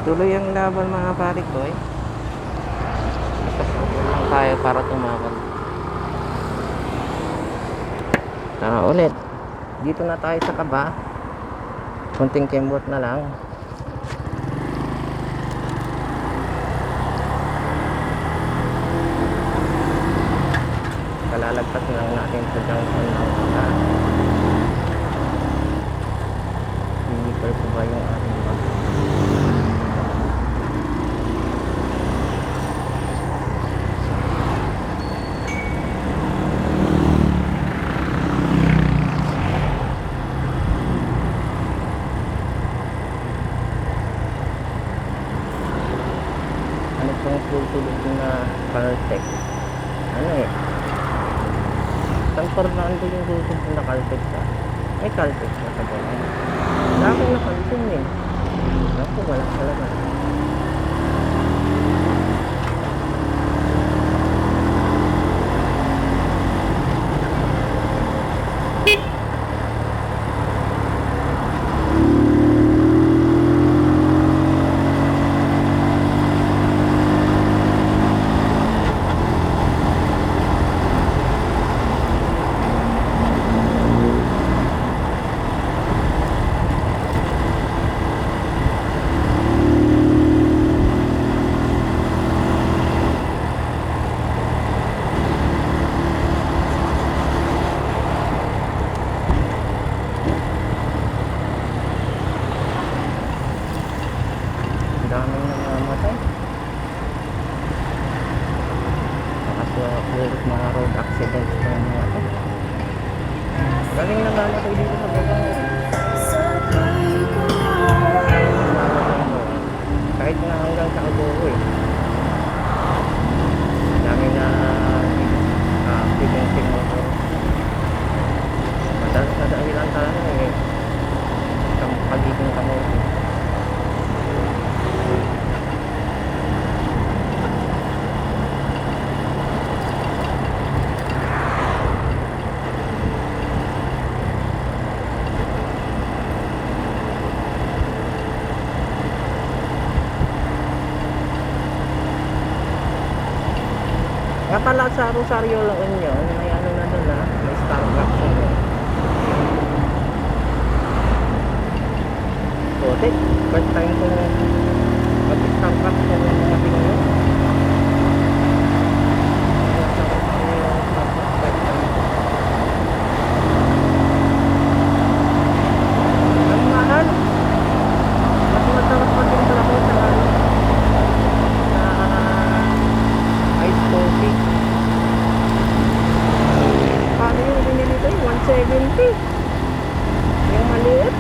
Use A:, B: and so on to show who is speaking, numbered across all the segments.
A: Tuloy ang laban mga pare ko eh. Nakasabol lang tayo para tumagal. Tara ulit. Dito na tayo sa kaba. Kunting kembot na lang. Kalalagpas lang natin sa junction ng kaba. Diniper ko ba yung ating bag? Ano pong tulog na Caltex? Ano eh? San Fernando yung susunod na Caltex ah. May Caltex na sa buwan. Wala akong napansin eh. Ako wala talaga. Daming namamatay. Nakasulit mga road accidents ng mga to. Galing namamatay dito sa baba. Kahit na hanggang sa Agogo eh. Dami na accidenting motor. Madalas na dahilan talaga eh. Pagiging kamote. Nga pala sa Rosario La Union, may ano na doon ah, may Starbucks na doon. Puti, first time ko mag-Starbucks na mga tingin. Ang mahal. Mas masarap pa din pala ko sa ano, sa ice coffee. Paano yung binili ko yung 170? Yung maliit.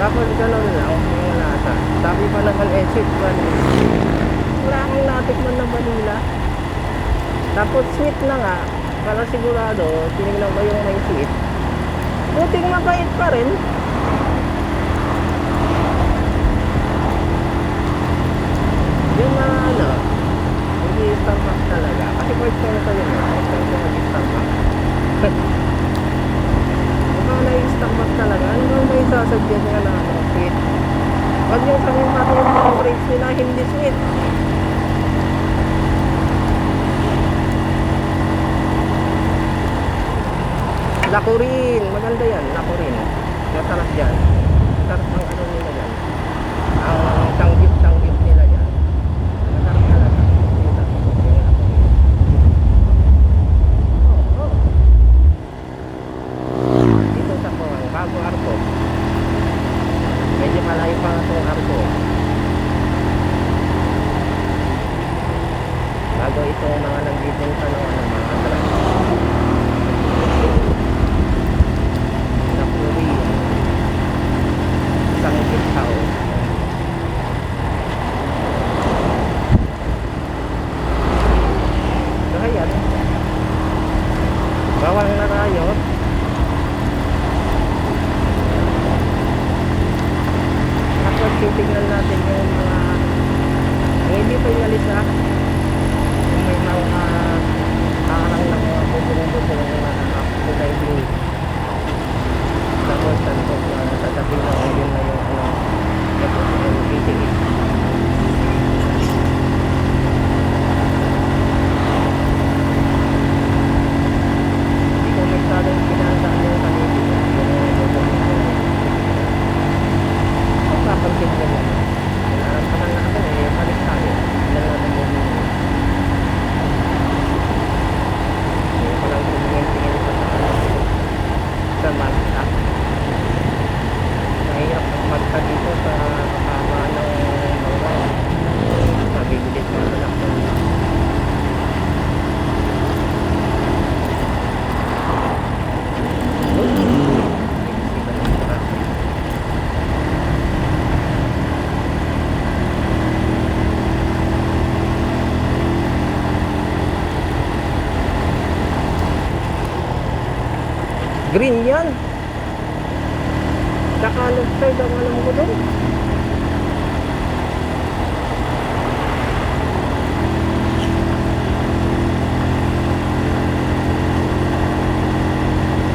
A: Tapos gano'n lang yung lasa. Sabi pa naman sweet vanilla. Wala akong natikman ng vanilla. Tapos sweet na nga. Para sigurado, tinignan ko yung may sweet. Buting mabait pa rin. Yung mga ano, hindi Starbucks talaga. Kasi first time ko yun. First time ko mag-Starbucks. Mukhang na-Starbucks talaga. Ano bang may sasuggest nga na ano, sweet? Huwag yung sabihin pa yung mga grapes nila hindi sweet. Lakurin. Maganda yan. Lakurin. Masarap dyan. Masarap ang ano nila dyan. Ang sanggit nila dyan. Masarap talaga. Yung Lakurin. Dito sa Kuwang, bago Arco. Medyo malayo pa itong Arco. Bago itong mga nagbibenta ng ano, mga drug. Nakuri. Isang gitao. naman. Mahirap ang magta dito sa haba ng mga mabibilis na lang. Green yan. Saka left side ang alam ko doon.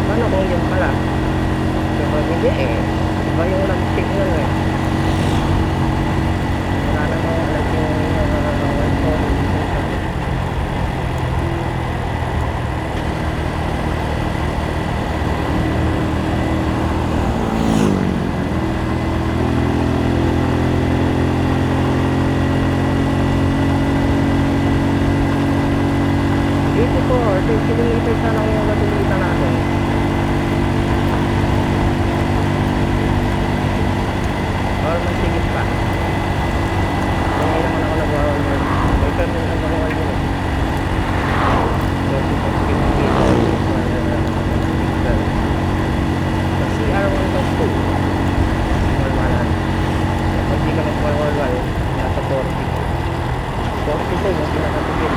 A: Ano kung yun pala? Diba hindi eh. Diba yung nag-signal eh. Wala namang alam yung white phone. Dito po, 10 kilometers na lang yung natulita natin. Or magsigit pa. Hindi naman ako nag-overwork. May permit na makuha yun. 36 kilometers. Sa CR1 plus 2. Walwalan. Pag di ka mag-walwal, nasa 40. 42 yung pinakatipid.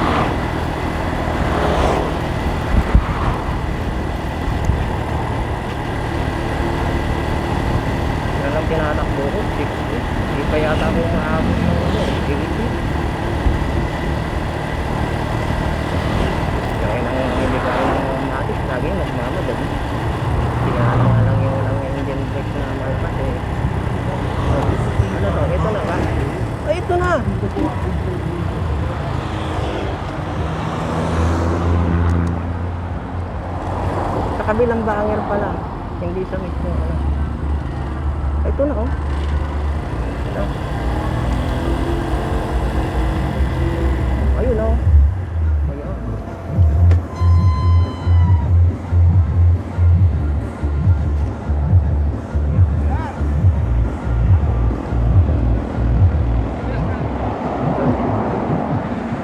A: Tinatakbo ko, 60. Hindi pa yata ako maabot ng 80. Kaya nang hindi kaya ng matik, lagi nagmamadali. Tingnan nga lang yung walang engine brake na malakas eh. Ano to? Ito na ba? Ay, ito na! Sa kabilang banger pala. Hindi sa mismo ano. Ito na oh. Ito. Ayun oh. Ayun.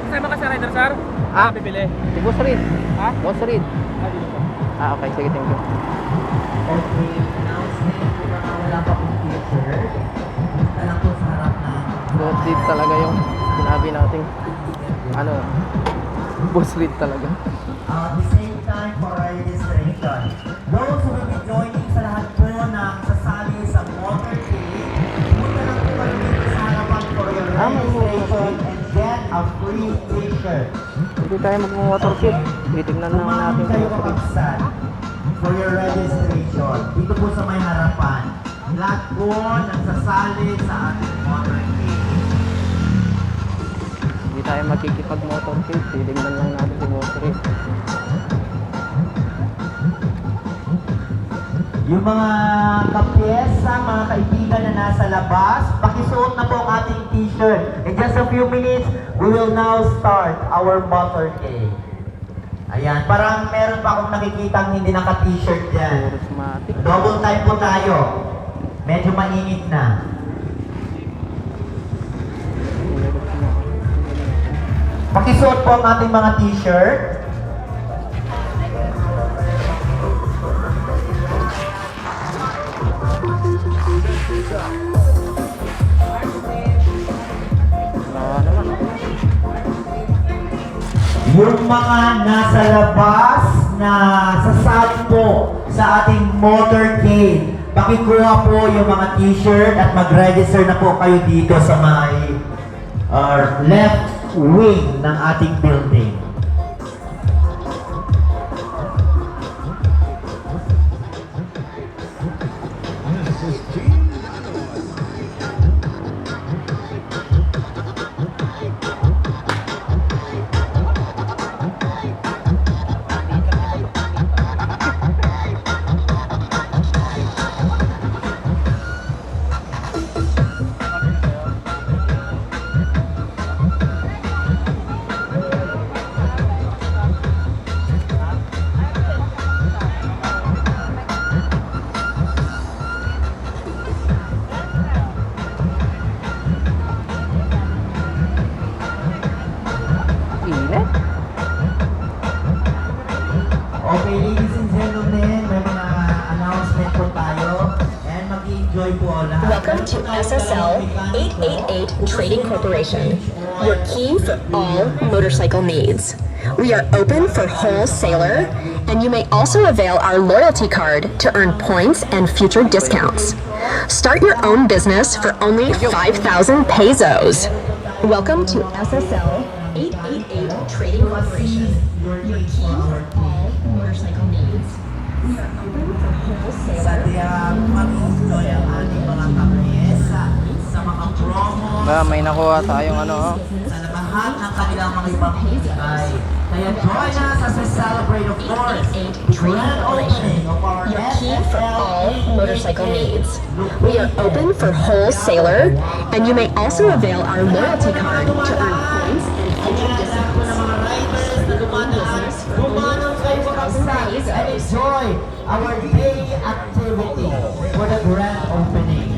B: Saan ba kasi rider, sir?
A: Ah,
B: Bibili.
A: si Boss Reed.
B: Ha?
A: Boss Reed.
B: Dito po.
A: Okay, sige, thank you.
C: Okay, announcement kung mga wala pa pong t-shirt. Punta lang po sa harap ng
A: Boss Reed talaga yung sinabi natin. Ano? Boss Reed talaga.
C: the same time for registration. Those who will be joining sa lahat po ng sasali sa motorcade, punta lang po kayo dito sa harapan for your registration and get a free t-shirt.
A: Hindi tayo mag-motorship. Titignan na
C: Kumamit
A: natin.
C: kayo kakabsan for your registration. Dito po sa may harapan. Lahat po nagsasali sa ating motorcade.
A: Hindi tayo makikipag-motorship. Titignan lang natin si Boss Reed.
C: Yung mga kapyesa, mga kaibigan na nasa labas, pakisuot na po ang ating t-shirt. In just a few minutes, we will now start our motorcade. Ayan, parang meron pa akong nakikitang hindi naka-t-shirt dyan.
A: Charismatic.
C: Double time po tayo. Medyo mainit na. Pakisuot po ang ating mga t-shirt. Yung mga nasa labas na sasali po sa ating motorcade, pakikuha po yung mga t-shirt at mag-register na po kayo dito sa may left wing ng ating building. po tayo and mag-enjoy po lahat.
D: Welcome to SSL 888 Trading Corporation, your key for all motorcycle needs. We are open for wholesaler, and you may also avail our loyalty card to earn points and future discounts. Start your own business for only 5,000 pesos. Welcome to SSL 888 Trading Corporation, your key for all motorcycle needs. We are open for
C: Sa
D: wholesaler.
C: mag-enjoy ang ating mga kapriesa sa mga promo,
A: May nakuha tayong ano, oh.
C: sa lahat ng kanilang mga ibang bigay. Kaya join us as we celebrate, of course, the grand opening of our
D: Your key for all
C: SSL
D: motorcycle needs. We are open for wholesaler, and you may also avail our loyalty card to earn points and future discounts.
C: mga riders na dumanong kayo makasali and enjoy our day activity for the grand opening.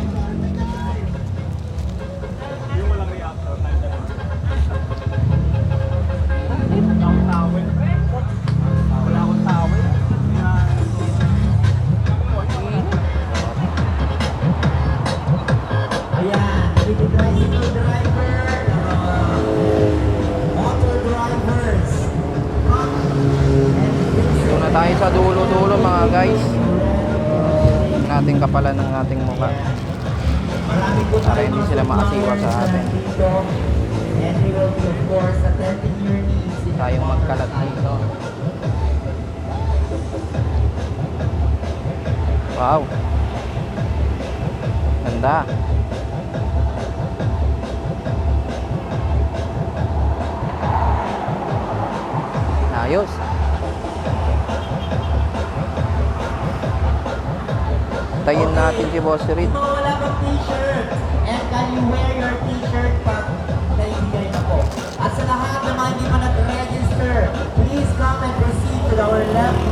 B: Wala akong tawel.
C: Ayan, with the tricycle driver, motor drivers,
A: Dito na tayo sa dulo-dulo mga guys. Nating kapalan ng ating mukha.
C: marami po
A: Para hindi sila maasiwa sa atin.
C: dito. And we will be, of course, attending your needs.
A: Tayong magkalat dito. Wow. Ganda. Ayos. Tayin natin si Boss Reed.
C: Mga wala pang t-shirt. And can you wear your t-shirt pag naibigay na po? At sa lahat na mga hindi pa nag-register, please come and proceed to our left